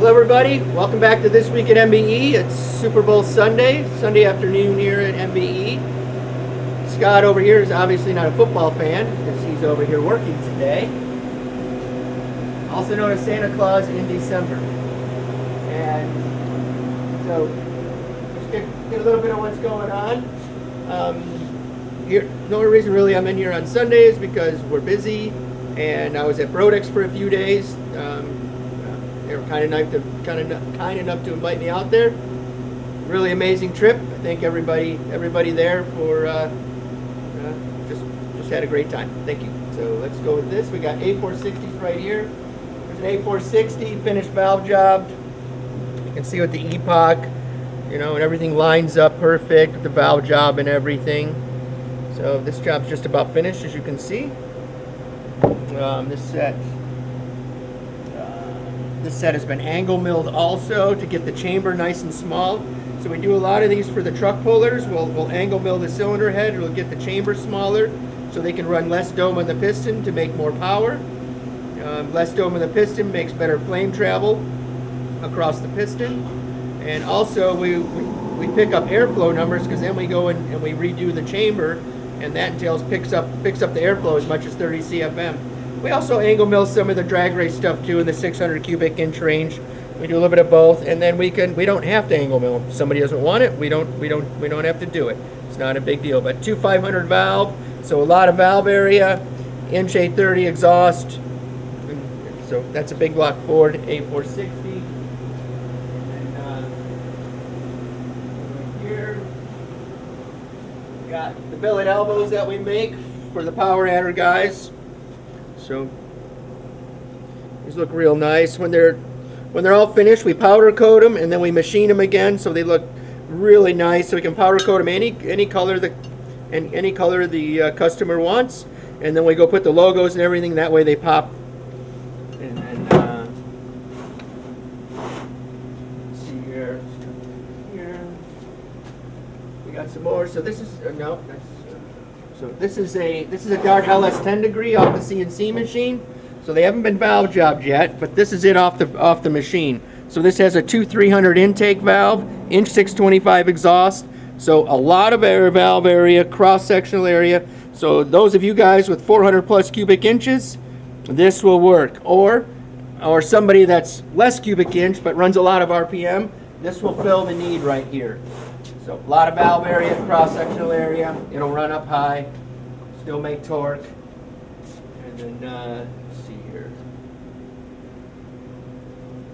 Hello everybody, welcome back to This Week at MBE. It's Super Bowl Sunday afternoon here at MBE. Scott over here is obviously not a football fan because he's over here working today. Also known as Santa Claus in December. And so, just get a little bit of what's going on. Here, the only reason really I'm in here on Sunday is because we're busy, and I was at Brodex for a few days. They were kind enough to invite me out there. Really amazing trip. I thank everybody there for just had a great time. Thank you. So let's go with this. We got A460s right here. There's an A460 finished valve job. You can see with the epoch, and everything lines up perfect with the valve job and everything. So this job's just about finished, as you can see. This set has been angle milled also to get the chamber nice and small. So we do a lot of these for the truck pullers. We'll angle mill the cylinder head. It'll get the chamber smaller so they can run less dome on the piston to make more power. Less dome on the piston makes better flame travel across the piston. And also we pick up airflow numbers because then we go in and we redo the chamber, and that entails picks up the airflow as much as 30 CFM. We also angle mill some of the drag race stuff too in the 600 cubic inch range. We do a little bit of both, and then we don't have to angle mill. If somebody doesn't want it, we don't have to do it. It's not a big deal. But 500 valve, so a lot of valve area, inch 830 exhaust. So that's a big block Ford A460. And right here we got the billet elbows that we make for the power adder guys. So these look real nice. When they're all finished, we powder coat them and then we machine them again, so they look really nice. So we can powder coat them any color the customer wants, and then we go put the logos and everything. That way they pop. And then let's see here. We got some more. So this is no. So this is a Dart LS 10 degree off the CNC machine. So they haven't been valve jobbed yet, but this is it off the machine. So this has a 2300 intake valve, inch 625 exhaust. So a lot of air valve area, cross-sectional area. So those of you guys with 400 plus cubic inches, this will work. Or somebody that's less cubic inch but runs a lot of RPM, this will fill the need right here. So a lot of valve area, cross-sectional area. It'll run up high, still make torque. And then, let's see here.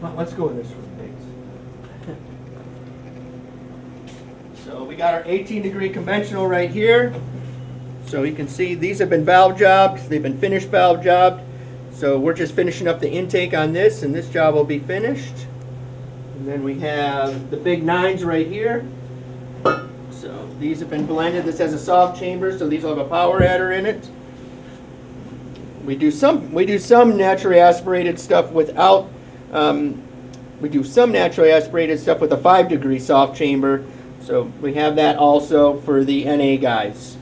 Well, let's go with this one, thanks. So we got our 18 degree conventional right here. So you can see these have been valve jobbed. They've been finished valve jobbed. So we're just finishing up the intake on this, and this job will be finished. And then we have the big 9s right here. So these have been blended. This has a soft chamber, so these will have a power adder in it. We do some naturally aspirated stuff without. We do some naturally aspirated stuff with a 5 degree soft chamber. So we have that also for the NA guys.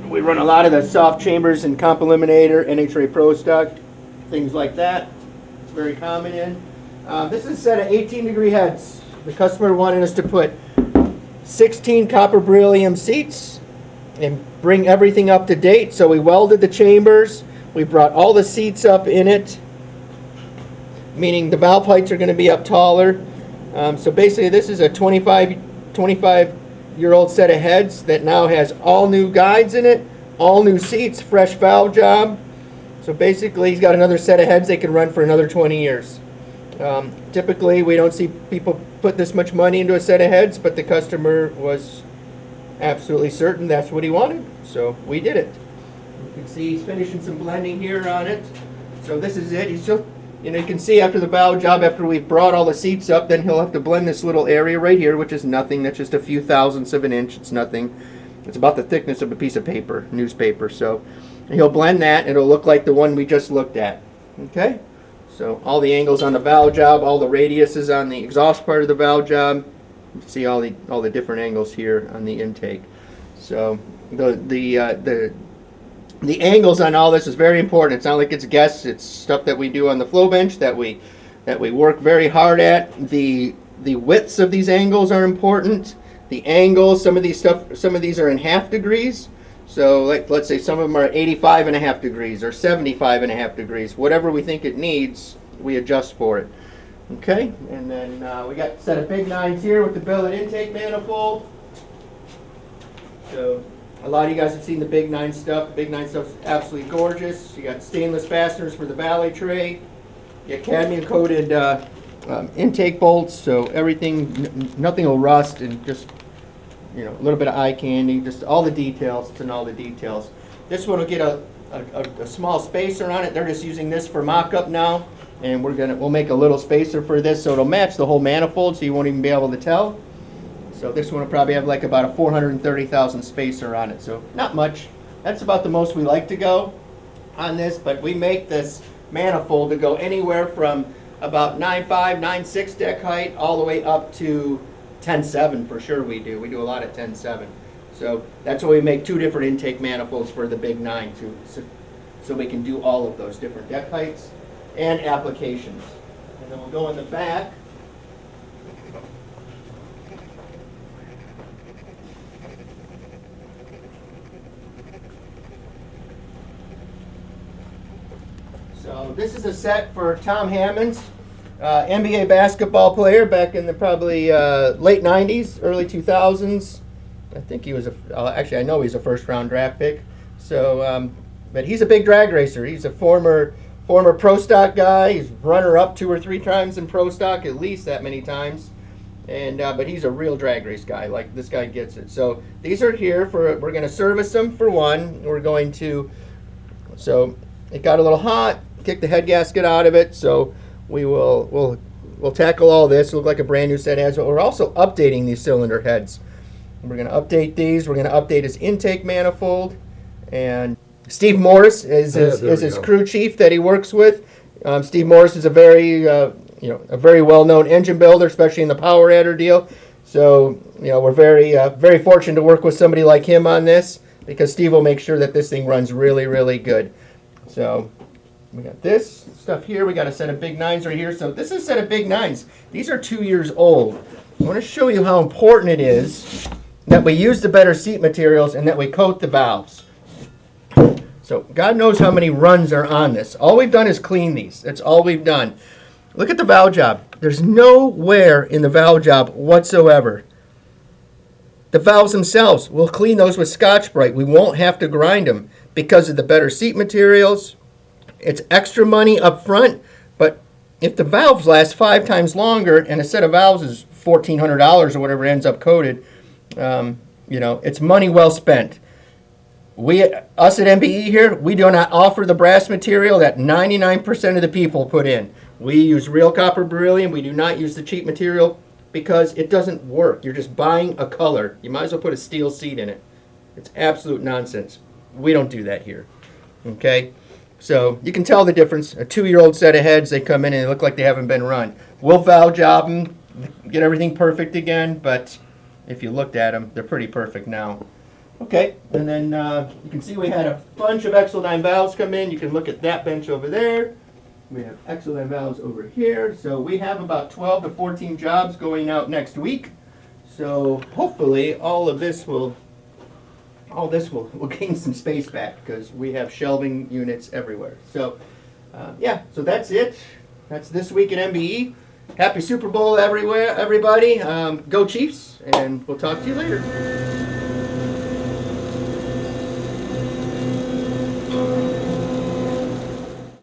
We run a lot of the soft chambers in Comp Eliminator, NHRA Pro Stock, things like that. It's very common in. This is a set of 18 degree heads. The customer wanted us to put 16 copper beryllium seats and bring everything up to date. So we welded the chambers. We brought all the seats up in it, meaning the valve heights are going to be up taller. So basically this is a 25-year-old set of heads that now has all new guides in it, all new seats, fresh valve job. So basically he's got another set of heads they can run for another 20 years. Typically we don't see people put this much money into a set of heads, but the customer was absolutely certain that's what he wanted, so we did it. You can see he's finishing some blending here on it. So this is it. He's still, you can see after the valve job, after we've brought all the seats up, then he'll have to blend this little area right here, which is nothing. That's just a few thousandths of an inch. It's nothing. It's about the thickness of a piece of paper, newspaper. So he'll blend that. It'll look like the one we just looked at. Okay. So all the angles on the valve job, all the radiuses on the exhaust part of the valve job. You see all the different angles here on the intake. So the angles on all this is very important. It's not like it's guessed. It's stuff that we do on the flow bench that we that we work very hard at. The widths of these angles are important. The angles, some of these are in half degrees. So let's say some of them are 85.5 degrees or 75.5 degrees. Whatever we think it needs, we adjust for it. Okay, and then we got a set of big 9s here with the billet intake manifold. So a lot of you guys have seen the big 9 stuff. The big 9 stuff is absolutely gorgeous. You got stainless fasteners for the valley tray. You got cadmium coated intake bolts, so everything, nothing will rust, and just, you know, a little bit of eye candy, just all the details. It's in all the details. This one will get a small spacer on it. They're just using this for mock-up now, and we'll make a little spacer for this so it'll match the whole manifold, so you won't even be able to tell. So this one will probably have like about a 430,000 spacer on it, so not much. That's about the most we like to go on this, but we make this manifold to go anywhere from about 9.5, 9.6 deck height all the way up to 10.7 for sure. We do a lot of 10.7. So that's why we make 2 different intake manifolds for the big 9 too, so we can do all of those different deck heights and applications. And then we'll go in the back. So this is a set for Tom Hammond, MBE basketball player back in the probably late 90s, early 2000s. I think he was actually I know he's a first-round draft pick. So, but he's a big drag racer. He's a former pro stock guy. He's runner-up 2 or 3 times in pro stock, at least that many times. And but he's a real drag race guy. Like, this guy gets it. So these are here for, we're going to service them for one. We're going to, so it got a little hot. Kick the head gasket out of it, so we'll tackle all this. It'll look like a brand new set heads, but we're also updating these cylinder heads. We're going to update these. We're going to update his intake manifold, and Steve Morris is his crew chief that he works with. Steve Morris is a very well-known engine builder, especially in the power adder deal. So we're very fortunate to work with somebody like him on this, because Steve will make sure that this thing runs really, really good. So we got this stuff here. We got a set of big 9s right here. So this is a set of big 9s. These are 2 years old. I want to show you how important it is that we use the better seat materials and that we coat the valves. So God knows how many runs are on this. All we've done is clean these. That's all we've done. Look at the valve job. There's no wear in the valve job whatsoever. The valves themselves, we'll clean those with Scotch-Brite. We won't have to grind them because of the better seat materials. It's extra money up front, but if the valves last 5 times longer and a set of valves is $1,400 or whatever it ends up coated, it's money well spent. Us at MBE here, we do not offer the brass material that 99% of the people put in. We use real copper beryllium. We do not use the cheap material because it doesn't work. You're just buying a color. You might as well put a steel seat in it. It's absolute nonsense. We don't do that here. Okay? So you can tell the difference. A 2-year-old set of heads, they come in and they look like they haven't been run. We'll valve job them, get everything perfect again, but if you looked at them, they're pretty perfect now. Okay, and then you can see we had a bunch of Exeline valves come in. You can look at that bench over there. We have Exeline valves over here. So we have about 12 to 14 jobs going out next week. So hopefully all this will gain some space back, because we have shelving units everywhere. So so that's it. That's this week at MBE. Happy Super Bowl everywhere, everybody. Go Chiefs, and we'll talk to you later.